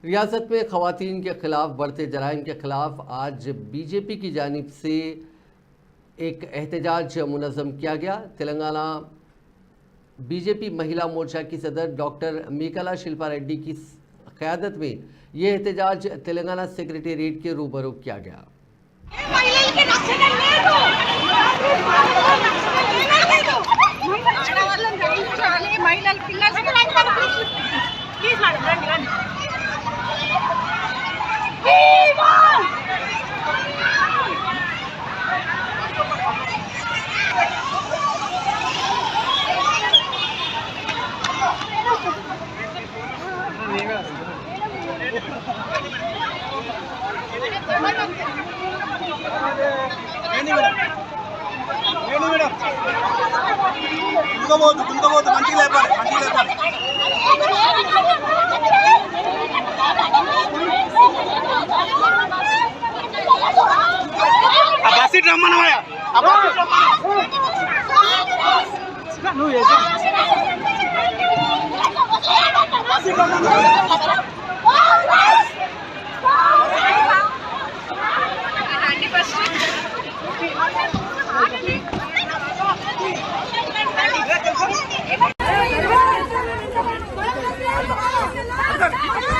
रियासत में खवातीन के खिलाफ बढ़ते जराइम के खिलाफ आज बीजेपी की जानिब से एक एहतजाज मुनज़्ज़म किया गया। तेलंगाना बीजेपी महिला मोर्चा की सदर डॉक्टर मीकला शिल्पा रेड्डी की क़यादत में ये एहतजाज तेलंगाना सेक्रेटेरिएट के रूबरू किया गया। గుంతబోతు మంచిగా లేపాలి ఆ బస్సు రమ్మనవయ్యా నువ్వు Come on.